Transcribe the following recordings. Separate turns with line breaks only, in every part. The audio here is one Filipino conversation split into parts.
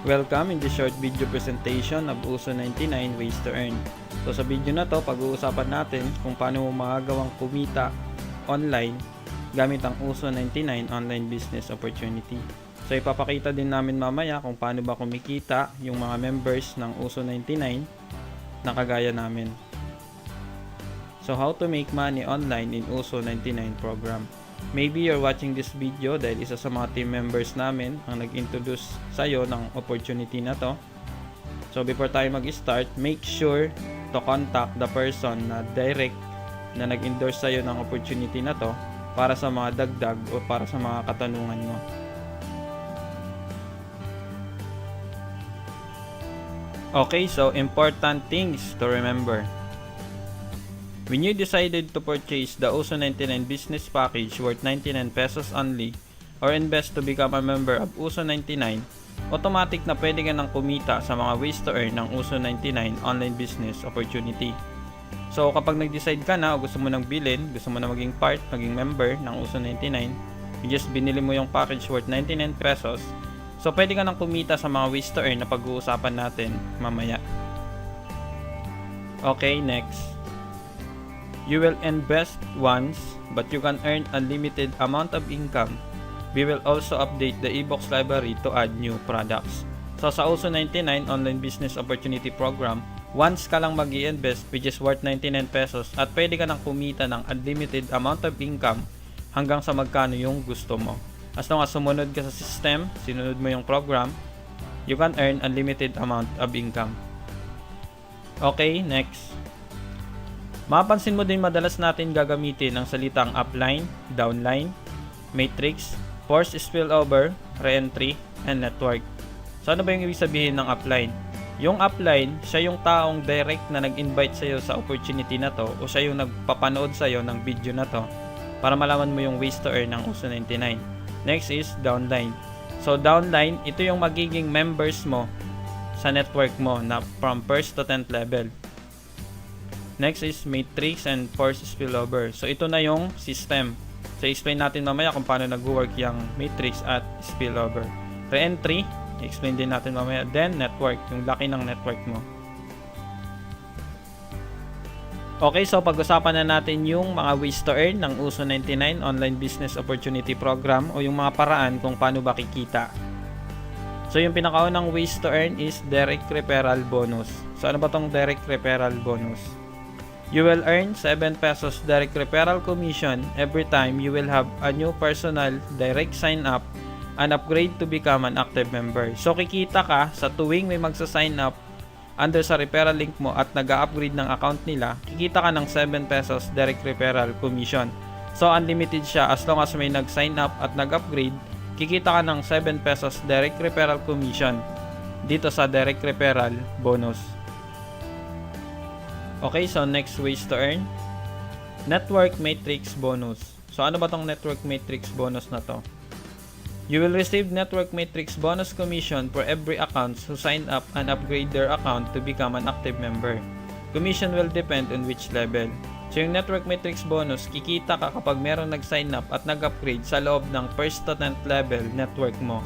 Welcome in this short video presentation of USO 99 Ways to Earn. So sa video na to, pag-uusapan natin kung paano mo magagawang kumita online gamit ang USO 99 Online Business Opportunity. So ipapakita din namin mamaya kung paano ba kumikita yung mga members ng USO 99 na kagaya namin. So how to make money online in USO 99 program. Maybe you're watching this video dahil isa sa mga team members namin ang nag-introduce sa'yo ng opportunity na to. So before tayo mag-start, make sure to contact the person na direct na nag-endorse sa'yo ng opportunity na to para sa mga dagdag o para sa mga katanungan mo. Okay, so important things to remember. When you decided to purchase the USO 99 business package worth 99 pesos only or invest to become a member of USO 99, automatic na pwede ka nang kumita sa mga ways to earn ng USO 99 online business opportunity. So kapag nag-decide ka na o gusto mo nang bilhin, gusto mo na maging part, maging member ng USO 99, you just binili mo yung package worth 99 pesos, so pwede ka nang kumita sa mga ways to earn na pag-uusapan natin mamaya. Okay, next. You will invest once, but you can earn unlimited amount of income. We will also update the e-books library to add new products. So sa USO 99 Online Business Opportunity Program, once ka lang mag-i-invest which is worth 99 pesos at pwede ka nang kumita ng unlimited amount of income hanggang sa magkano yung gusto mo. As long as sumunod ka sa system, sinunod mo yung program, you can earn unlimited amount of income. Okay, next. Mapapansin mo din madalas natin gagamitin ang salitang upline, downline, matrix, force spillover, re-entry, and network. So ano ba yung ibig sabihin ng upline? Yung upline, siya yung taong direct na nag-invite sa'yo sa opportunity na to o siya yung nagpapanood sa'yo ng video na to para malaman mo yung ways to earn ng USO 99. Next is downline. So downline, ito yung magiging members mo sa network mo na from 1st to 10th level. Next is matrix and force spillover. So ito na yung system. So explain natin mamaya kung paano nag-work yung matrix at spillover. Re-entry, explain din natin mamaya. Then network, yung laki ng network mo. Okay, so pag-usapan na natin yung mga ways to earn ng USO 99 Online Business Opportunity Program o yung mga paraan kung paano ba kikita. So yung pinakaunang ways to earn is direct referral bonus. So ano ba tong direct referral bonus? You will earn 7 pesos direct referral commission every time you will have a new personal direct sign up and upgrade to become an active member. So kikita ka sa tuwing may magsa-sign up under sa referral link mo at nag-upgrade ng account nila, kikita ka ng 7 pesos direct referral commission. So unlimited siya as long as may nag-sign up at nag-upgrade, kikita ka ng 7 pesos direct referral commission dito sa direct referral bonus. Okay, so next ways to earn. Network Matrix Bonus. So ano ba tong Network Matrix Bonus na to? You will receive Network Matrix Bonus Commission for every account who sign up and upgrade their account to become an active member. Commission will depend on which level. So yung Network Matrix Bonus, kikita ka kapag meron nag-sign up at nag-upgrade sa loob ng 1st to 10th level network mo.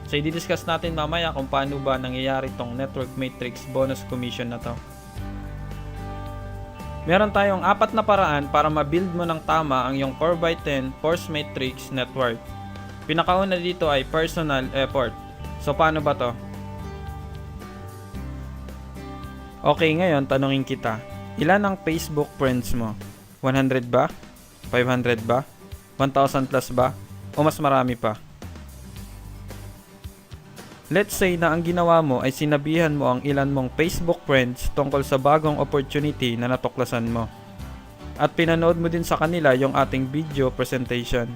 So i-discuss natin mamaya kung paano ba nangyayari tong Network Matrix Bonus Commission na to. Meron tayong 4 na paraan para ma-build mo ng tama ang iyong 4x10 Force Matrix Network. Pinakauna dito ay personal effort. So paano ba to? Okay, ngayon tanungin kita. Ilan ang Facebook friends mo? 100 ba? 500 ba? 1,000 plus ba? O mas marami pa? Let's say na ang ginawa mo ay sinabihan mo ang ilan mong Facebook friends tungkol sa bagong opportunity na natuklasan mo. At pinanood mo din sa kanila yung ating video presentation.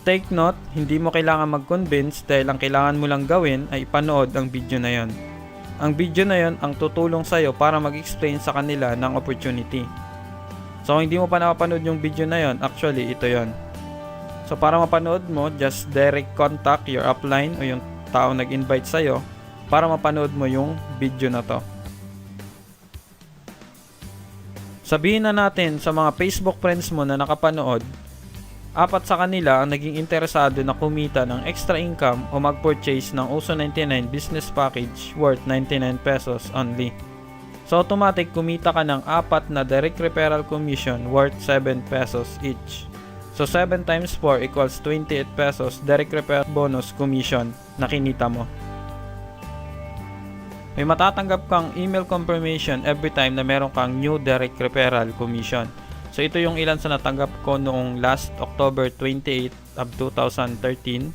Take note, hindi mo kailangan mag-convince dahil ang kailangan mo lang gawin ay ipanood ang video na yon. Ang video na yon ang tutulong sa'yo para mag-explain sa kanila ng opportunity. So kung hindi mo pa napapanood yung video na yon, actually ito yon. So para mapanood mo, just direct contact your upline o yung tao nag-invite sa'yo para mapanood mo yung video na to. Sabihin na natin sa mga Facebook friends mo na nakapanood Apat sa kanila ang naging interesado na kumita ng extra income o mag-purchase ng Uso 99 business package worth 99 pesos only. So automatic kumita ka ng apat na direct referral commission worth 7 pesos each. So 7 times 4 equals 28 pesos direct referral bonus commission na kinita mo. May matatanggap kang email confirmation every time na meron kang new direct referral commission. So ito yung ilan sa natanggap ko noong last October 28 of 2013.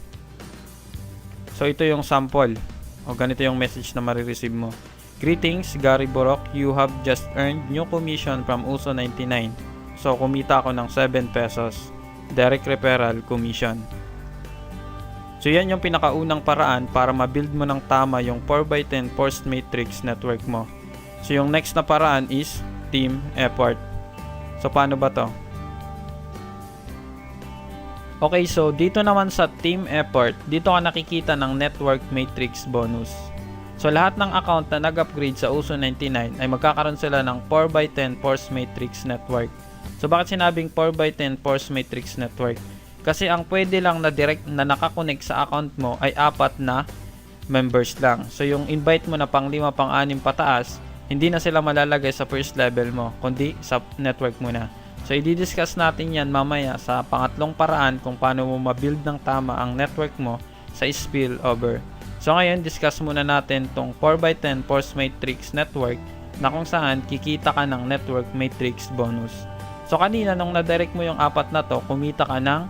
So ito yung sample o ganito yung message na marireceive mo. Greetings Gary Borok, you have just earned new commission from Uso 99. So kumita ako ng 7 pesos direct referral commission. So yan yung pinakaunang paraan para ma-build mo ng tama yung 4x10 force matrix network mo. So yung next na paraan is team effort. So paano ba to? Okay, so dito naman sa team effort, dito ka nakikita ng network matrix bonus. So lahat ng account na nag-upgrade sa Uso 99 ay magkakaroon sila ng 4x10 force matrix network. So bakit sinabing 4x10 force matrix network? Kasi ang pwede lang na direct na nakakonect sa account mo ay 4 na members lang. So yung invite mo na pang 5, pang 6 pataas, hindi na sila malalagay sa first level mo, kundi sa network mo na. So i-discuss natin yan mamaya sa pangatlong paraan kung paano mo ma-build ng tama ang network mo sa spillover. So ngayon, discuss muna natin tong 4x10 force matrix network na kung saan kikita ka ng network matrix bonus. So kanina nung na-direct mo yung 4 na to, kumita ka ng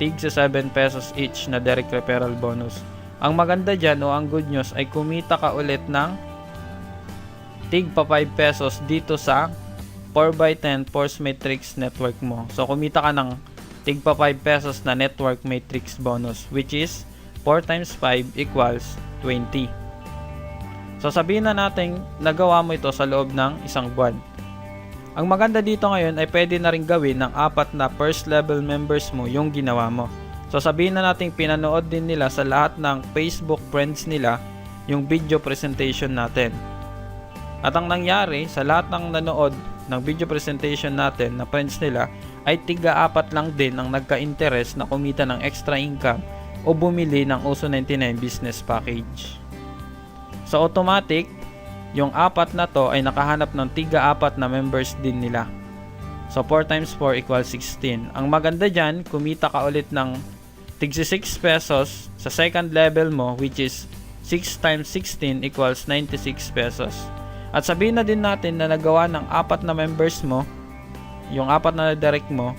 tig sa 7 pesos each na direct referral bonus. Ang maganda dyan o ang good news ay kumita ka ulit ng tig pa 5 pesos dito sa 4x10 force matrix network mo. So kumita ka ng tig pa 5 pesos na network matrix bonus, which is 4 times 5 equals 20. So sabihin na natin nagawa mo ito sa loob ng isang buwan. Ang maganda dito ngayon ay pwede na rin gawin ng 4 na first level members mo yung ginawa mo. So sabihin na natin pinanood din nila sa lahat ng Facebook friends nila yung video presentation natin. At ang nangyari sa lahat ng nanood ng video presentation natin na friends nila ay tiga-4 lang din ang nagka-interest na kumita ng extra income o bumili ng Uso 99 business package. So automatic, yung 4 na to ay nakahanap ng tiga-4 na members din nila. So 4 times 4 equals 16. Ang maganda dyan, kumita ka ulit ng tig 6 pesos sa second level mo, which is 6 times 16 equals 96 pesos. At sabihin na din natin na nagawa ng 4 na members mo, yung 4 na direct mo,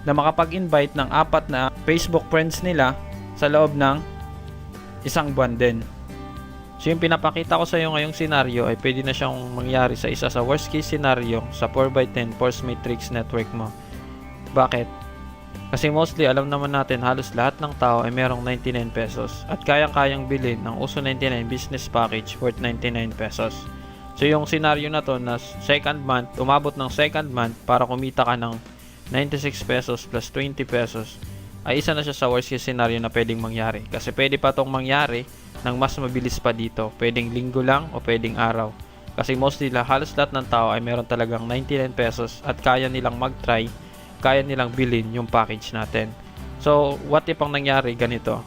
na makapag-invite ng 4 na Facebook friends nila sa loob ng isang buwan din. So yung pinapakita ko sa iyo ngayong scenario ay pwede na siyang mangyari sa isa sa worst case scenario sa 4x10 force matrix network mo. Bakit? Kasi mostly alam naman natin halos lahat ng tao ay merong 99 pesos at kayang-kayang bilhin ng Uso 99 business package worth 99 pesos. So yung scenario na to na second month, umabot ng second month para kumita ka ng 96 pesos plus 20 pesos ay isa na siya sa worst case scenario na pwedeng mangyari. Kasi pwede pa tong mangyari ng mas mabilis pa dito. Pwedeng linggo lang o pwedeng araw. Kasi mostly halos lahat ng tao ay meron talagang 99 pesos at kaya nilang mag-try, kaya nilang bilhin yung package natin. So, what if ang nangyari ganito?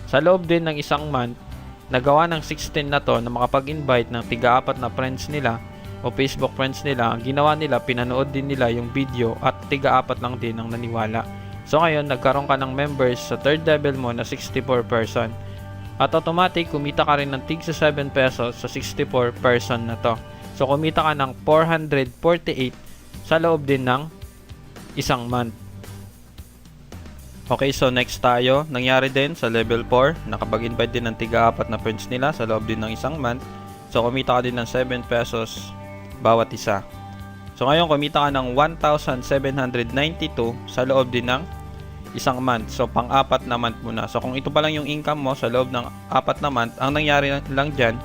Sa loob din ng isang month, nagawa ng 16 na to na makapag-invite ng tiga-4 na friends nila o Facebook friends nila. Ang ginawa nila, pinanood din nila yung video at tiga-4 lang din ang naniwala. So, ngayon, nagkaroon ka ng members sa third level mo na 64 person. At automatic, kumita ka rin ng tig sa 7 pesos sa 64 person na to. So, kumita ka ng 448 sa loob din ng isang month. Okay, so next tayo. Nangyari din sa level 4, nakapag-invite din ng tiga-4 na friends nila sa loob din ng isang month. So kumita ka din ng 7 pesos bawat isa. So ngayon kumita ka ng 1,792 sa loob din ng isang month. So pang-4 na month mo na. So kung ito pa lang yung income mo sa loob ng 4 na month, ang nangyari lang dyan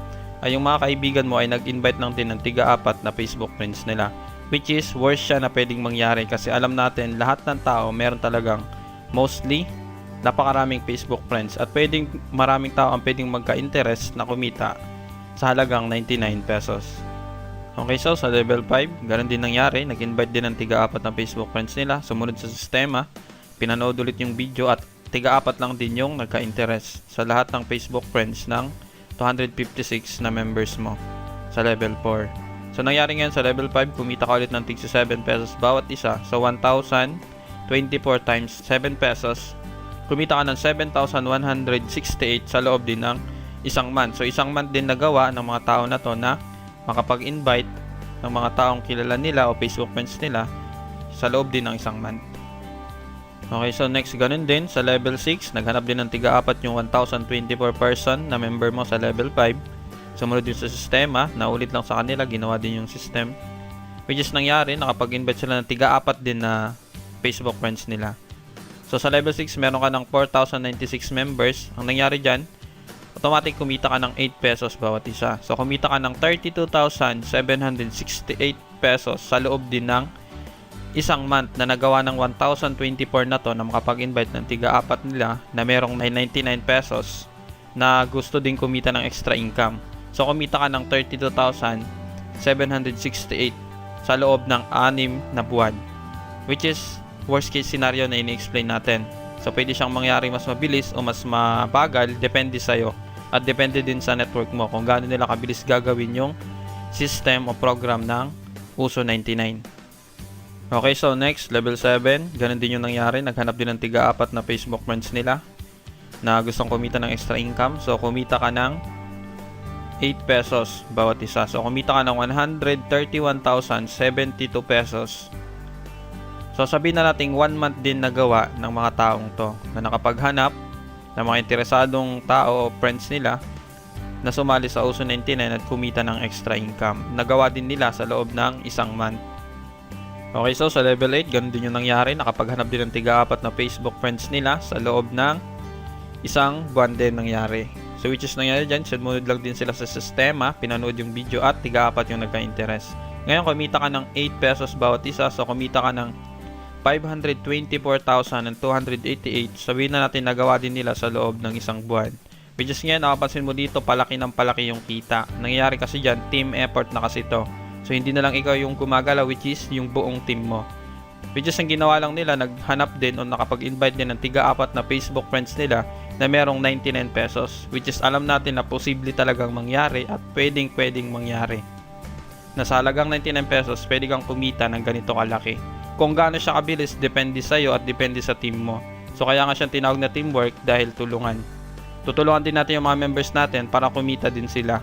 ay yung mga kaibigan mo ay nag-invite lang din ng tiga-4 na Facebook friends nila. Which is worst siya na pwedeng mangyari kasi alam natin lahat ng tao meron talagang mostly napakaraming Facebook friends at pwedeng maraming tao ang pwedeng magka-interest na kumita sa halagang 99 pesos. Okay, so sa level 5, ganun din nangyari. Nag-invite din ng tiga-4 ng Facebook friends nila. Sumunod sa sistema, pinanood ulit yung video at tiga-4 lang din yung nagka-interest sa lahat ng Facebook friends ng 256 na members mo sa level 4. So nangyari ngayon sa level 5, kumita ka ulit ng tig 7 pesos bawat isa. So 1,024 times 7 pesos, kumita ka ng 7,168 sa loob din ng isang month. So isang month din nagawa ng mga tao na to na makapag-invite ng mga taong kilala nila o Facebook friends nila sa loob din ng isang month. Okay, so next ganun din sa level 6, naghanap din ng tiga-4 yung 1,024 person na member mo sa level 5. Sumunod din sa sistema, naulit lang sa kanila, ginawa din yung system. Which is nangyari, nakapag-invite sila ng tiga-4 din na Facebook friends nila. So sa level 6, meron ka ng 4,096 members. Ang nangyari dyan, automatic kumita ka ng 8 pesos bawat isa. So kumita ka ng 32,768 pesos sa loob din ng isang month na nagawa ng 1,024 na to na makapag-invite ng tiga-4 nila na merong 99 pesos na gusto din kumita ng extra income. So kumita ka ng 32,768 sa loob ng 6 na buwan, which is worst case scenario na ini-explain natin. So pwede siyang mangyari mas mabilis o mas mabagal, depende sa'yo. At depende din sa network mo kung gaano nila kabilis gagawin yung system o program ng Uso 99. Okay, so next, level 7. Ganun din yung nangyari. Naghanap din ng tiga-4 na Facebook friends nila na gustong kumita ng extra income. So, kumita ka ng 8 pesos bawat isa. So, kumita ka ng 131,072 pesos. So, sabihin na natin 1 month din nagawa ng mga taong to na nakapaghanap ng mga interesadong tao o friends nila na sumali sa Uso 99 at kumita ng extra income. Nagawa din nila sa loob ng isang month. Okay, so sa level 8, ganun din yung nangyari. Nakapaghanap din ng tiga-4 na Facebook friends nila sa loob ng isang buwan din nangyari. So which is nangyari dyan, sumunod lang din sila sa sistema, pinanood yung video at tiga-4 yung nagka-interest. Ngayon, kumita ka ng 8 pesos bawat isa. So kumita ka ng 524,288. Sabihin na natin nagawa din nila sa loob ng isang buwan. Which is ngayon, nakapansin mo dito, palaki ng palaki yung kita. Nangyayari kasi dyan, team effort na kasi to. So hindi na lang ikaw yung gumagala, which is yung buong team mo. Which is ang ginawa lang nila, naghanap din o nakapag-invite din ng tiga-4 na Facebook friends nila na merong 99 pesos. Which is alam natin na posible talagang mangyari at pwedeng mangyari. Na sa halagang 99 pesos, pwede kang kumita ng ganito kalaki. Kung gaano siya kabilis, depende sa'yo at depende sa team mo. So kaya nga siyang tinawag na teamwork dahil tulungan. Tutulungan din natin yung mga members natin para kumita din sila.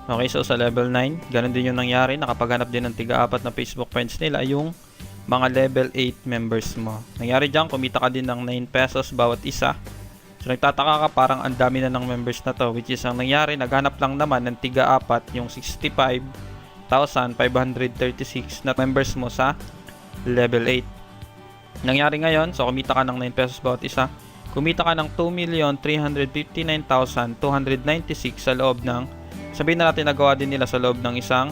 Okay, so sa level 9, ganun din yung nangyari. Nakapaghanap din ng tiga-4 na Facebook friends nila yung mga level 8 members mo. Nangyari dyan, kumita ka din ng 9 pesos bawat isa. So nagtataka ka, parang ang dami na ng members na to. Which is ang nangyari, naghanap lang naman ng tiga-4 yung 65,536 na members mo sa level 8. Nangyari ngayon, so kumita ka ng 9 pesos bawat isa. Kumita ka ng 2,359,296 sa loob ng, sabihin na natin nagawa din nila sa loob ng isang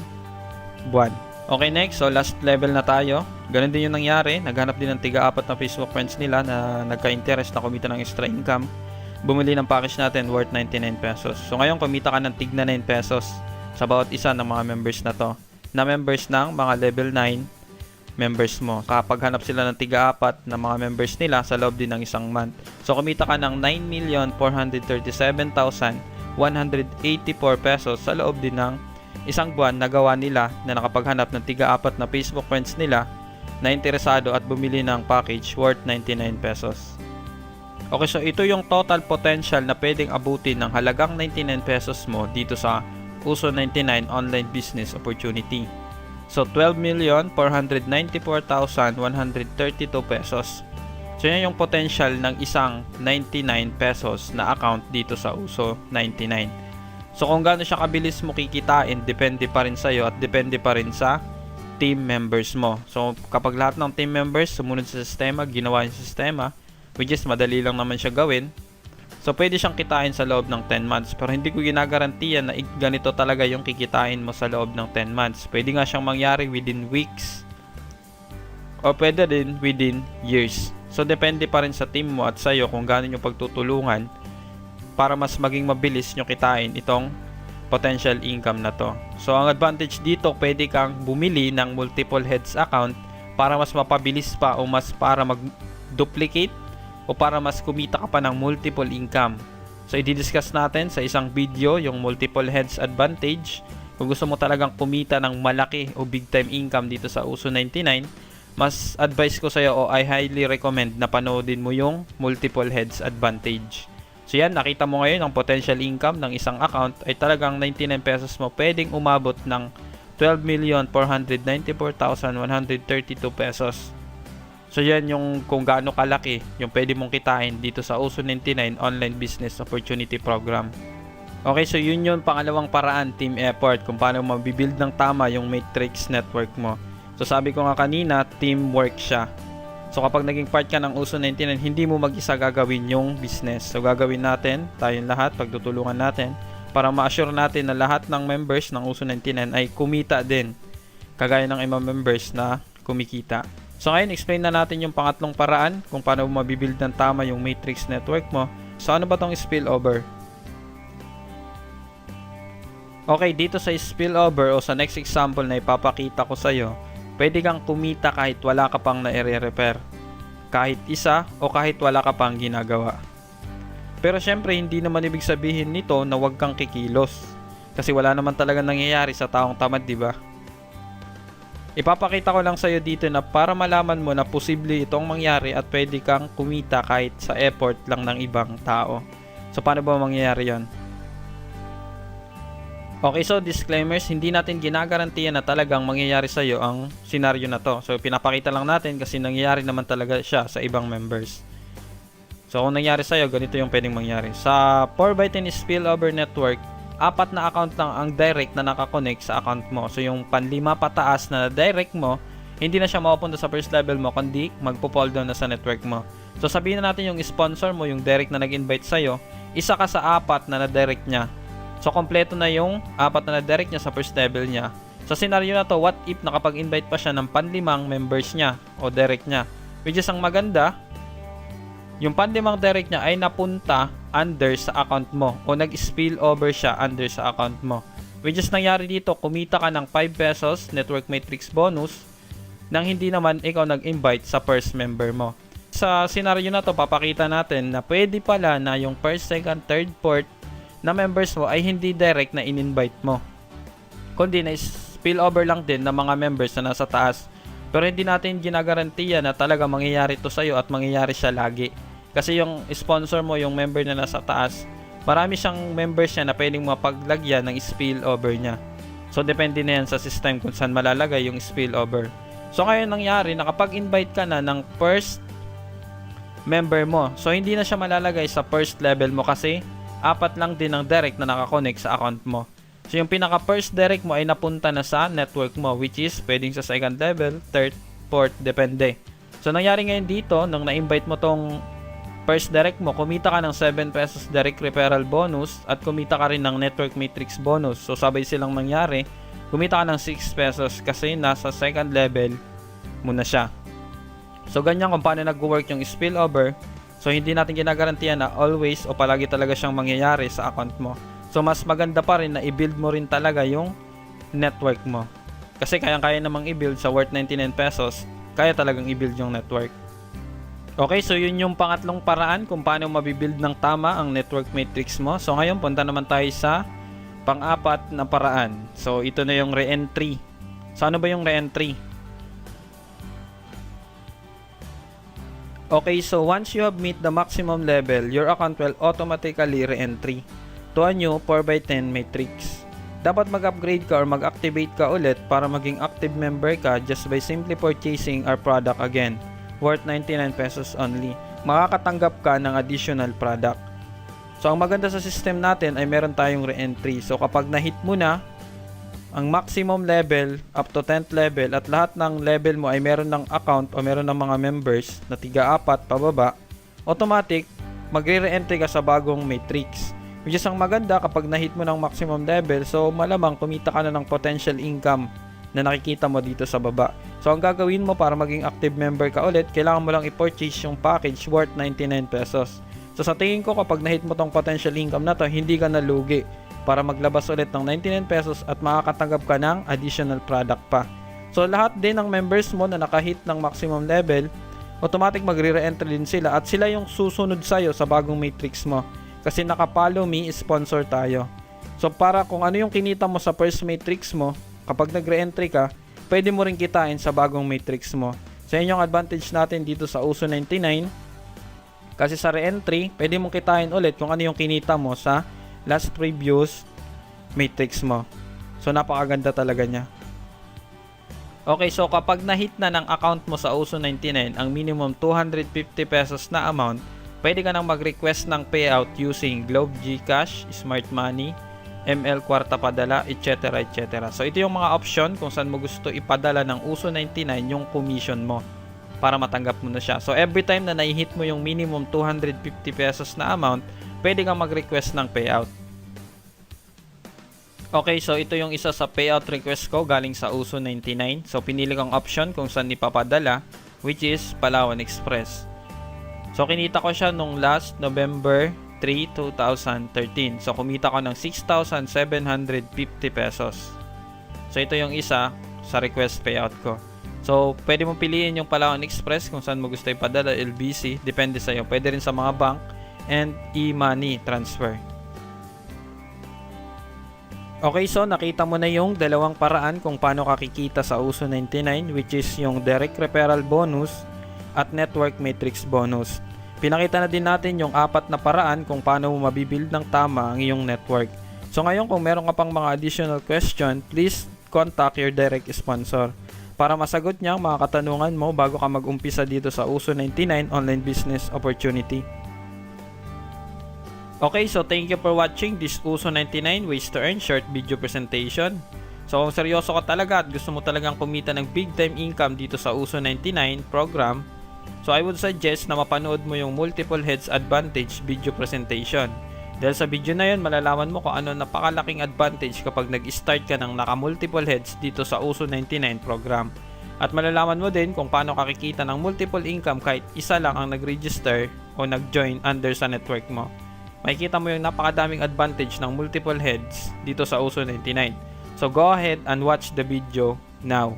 buwan. Okay, next, so last level na tayo. Ganun din yung nangyari, naghanap din ng tiga-4 na Facebook friends nila na nagka-interest na kumita ng extra income. Bumili ng package natin worth 99 pesos. So ngayon, kumita ka ng tig na 9 pesos sa bawat isa ng mga members na to, na members ng mga level 9 members mo. Kapag hanap sila ng tiga-4 na mga members nila sa loob din ng isang month. So kumita ka ng 9,437,184 pesos sa loob din ng isang buwan na gawa nila na nakapaghanap ng tiga-4 na Facebook friends nila na interesado at bumili ng package worth 99 pesos. Okay, so ito yung total potential na pwedeng abutin ng halagang 99 pesos mo dito sa Uso 99 online business opportunity. So 12,494,132 pesos. So yan yung potential ng isang 99 pesos na account dito sa Uso 99. So kung gaano siya kabilis mo kikitain, depende pa rin sa'yo at depende pa rin sa team members mo. So kapag lahat ng team members sumunod sa sistema, ginawa yung sistema, which is madali lang naman siya gawin, so pwede siyang kitain sa loob ng 10 months. Pero hindi ko ginagarantiya na ganito talaga yung kikitain mo sa loob ng 10 months. Pwede nga siyang mangyari within weeks o pwede din within years. So depende pa rin sa team mo at sa'yo kung gaano yung pagtutulungan para mas maging mabilis nyo kitain itong potential income na to. So ang advantage dito, pwede kang bumili ng multiple heads account para mas mapabilis pa o mas para mag-duplicate o para mas kumita ka pa ng multiple income. So i-discuss natin sa isang video yung multiple heads advantage. Kung gusto mo talagang kumita ng malaki o big time income dito sa USO99, mas advice ko sa iyo o I highly recommend na panoodin mo yung multiple heads advantage. So yan, nakita mo ngayon ang potential income ng isang account ay talagang 99 pesos mo pwedeng umabot ng 12,494,132 pesos. So yan yung kung gaano kalaki yung pwede mong kitain dito sa USO99 Online Business Opportunity Program. Okay, so yun yung pangalawang paraan, team effort, kung paano mabibuild ng tama yung matrix network mo. So sabi ko nga kanina, teamwork siya. So kapag naging part ka ng USO99, hindi mo mag-isa gagawin yung business. So gagawin natin, tayong lahat, pagtutulungan natin para ma-assure natin na lahat ng members ng USO99 ay kumita din. Kagaya ng ibang members na kumikita. So ngayon, explain na natin yung pangatlong paraan kung paano mo mabibuild ng tama yung matrix network mo. So ano ba tong spillover? Okay, dito sa spillover o sa next example na ipapakita ko sa iyo, pwede kang kumita kahit wala ka pang na-repair. Kahit isa o kahit wala ka pang ginagawa. Pero syempre, hindi naman ibig sabihin nito na huwag kang kikilos. Kasi wala naman talaga nangyayari sa taong tamad, di ba? Ipapakita ko lang sa iyo dito na para malaman mo na posible itong mangyari at pwede kang kumita kahit sa effort lang ng ibang tao. So paano ba mangyayari yon? Okay, so disclaimers, hindi natin ginagarantiya na talagang mangyayari sa iyo ang senaryo na to. So pinapakita lang natin kasi nangyayari naman talaga siya sa ibang members. So kung nangyari sa iyo, ganito yung pwedeng mangyari. Sa 4x10 spillover network, 4 na account lang ang direct na nakakonect sa account mo. So yung panlima pataas na direct mo, hindi na siya mapupunta sa first level mo, kundi magpo-fall down na sa network mo. So sabihin na natin yung sponsor mo, yung direct na nag-invite sa'yo, isa ka sa 4 na na-direct niya. So kompleto na yung 4 na na-direct niya sa first level niya. Sa scenario na to, what if nakapag-invite pa siya ng panlimang members niya o direct niya? Which is ang maganda, yung panlimang direct niya ay napunta under sa account mo o nag-spill over siya under sa account mo. Which is nangyari dito, kumita ka ng 5 pesos network matrix bonus nang hindi naman ikaw nag-invite sa first member mo. Sa scenario na to, papakita natin na pwede pala na yung first, second, third, fourth na members mo ay hindi direct na in-invite mo, kundi na spillover lang din ng mga members na nasa taas. Pero hindi natin ginagarantiya na talaga mangyayari to sa'yo at mangyayari siya lagi. Kasi yung sponsor mo, yung member na nasa taas, marami siyang members niya na pwedeng mapaglagyan ng spillover niya. So depende na yan sa system kung saan malalagay yung spillover. So ngayon nangyari na kapag invite ka na ng first member mo, so hindi na siya malalagay sa first level mo kasi 4 lang din ang direct na nakakonect sa account mo. So yung pinaka first direct mo ay napunta na sa network mo, which is pwedeng sa second level, third, fourth, depende. So nangyari ngayon dito, nung na-invite mo tong first direct mo, kumita ka ng 7 pesos direct referral bonus at kumita ka rin ng network matrix bonus. So sabay silang nangyari, kumita ka ng 6 pesos kasi nasa second level mo na siya. So ganyan kung paano nag-work yung spillover. So hindi natin ginagarantiya na always o palagi talaga siyang mangyayari sa account mo. So mas maganda pa rin na i-build mo rin talaga yung network mo. Kasi kayang-kaya namang i-build sa worth 99 pesos, kaya talagang i-build yung network. Okay, so yun yung pangatlong paraan kung paano mabibuild ng tama ang network matrix mo. So ngayon punta naman tayo sa pang-apat na paraan. So ito na yung re-entry. So ano ba yung re-entry? Okay, so once you have meet the maximum level, your account will automatically re-entry to a new 4x10 matrix. Dapat mag-upgrade ka or mag-activate ka ulit para maging active member ka just by simply purchasing our product again, worth 99 pesos only. Makakatanggap ka ng additional product. So ang maganda sa system natin ay meron tayong re-entry. So kapag na-hit mo na ang maximum level up to 10th level at lahat ng level mo ay meron ng account o meron ng mga members na tiga-4 pababa, automatic magre-re-entry ka sa bagong matrix. Which is ang maganda kapag na-hit mo ng maximum level, so malamang kumita ka na ng potential income na nakikita mo dito sa baba. So ang gagawin mo para maging active member ka ulit, kailangan mo lang i-purchase yung package worth 99 pesos. So sa tingin ko kapag na-hit mo tong potential income na to, hindi ka nalugi. para maglabas ulit ng 99 pesos at makakatanggap ka ng additional product pa. So lahat din ng members mo na nakahit ng maximum level, automatic magre-re-entry din sila at sila yung susunod sa'yo sa bagong matrix mo. Kasi naka-follow me, sponsor tayo. So para kung ano yung kinita mo sa first matrix mo, kapag nagre-entry ka, pwede mo rin kitain sa bagong matrix mo. So yun yung advantage natin dito sa Uso 99. Kasi sa re-entry, pwede mong kitain ulit kung ano yung kinita mo sa last previous matrix mo. So napakaganda talaga niya. Okay, so kapag na-hit na ng account mo sa Uso 99 ang minimum 250 pesos na amount, pwede ka nang mag-request ng payout using Globe, GCash, Smart Money, ML Kwarta Padala, etc. etc. So ito yung mga option kung saan mo gusto ipadala ng Uso 99 yung commission mo para matanggap mo na siya. So every time na na-hit mo yung minimum 250 pesos na amount, pwede kang mag-request ng payout. Okay, so ito yung isa sa payout request ko galing sa Uso 99. So pinili kong option kung saan ipapadala, which is Palawan Express. So kinita ko siya nung last November 3, 2013. So kumita ko ng 6,750 pesos. So ito yung isa sa request payout ko. So pwede mo piliin yung Palawan Express kung saan mo gusto ipadala, LBC, depende sa iyo. Pwede rin sa mga bank and e-money transfer. Okay, so nakita mo na yung dalawang paraan kung paano ka kikita sa Uso 99, which is yung direct referral bonus at network matrix bonus. Pinakita na din natin yung 4 na paraan kung paano mo mabibuild ng tama ang iyong network. So ngayon kung meron ka pang mga additional question, please contact your direct sponsor para masagot niya ang mga katanungan mo bago ka mag-umpisa dito sa Uso 99 online business opportunity. Okay, so thank you for watching this Uso 99 Ways to Earn short video presentation. So kung seryoso ka talaga at gusto mo talagang kumita ng big time income dito sa Uso 99 program, so I would suggest na mapanood mo yung multiple heads advantage video presentation. Dahil sa video na yun, malalaman mo kung ano napakalaking advantage kapag nag-start ka ng naka-multiple heads dito sa Uso 99 program. At malalaman mo din kung paano kakikita ng multiple income kahit isa lang ang nag-register o nag-join under sa network mo. Makikita mo yung napakadaming advantage ng multiple heads dito sa Uso 99. So go ahead and watch the video now.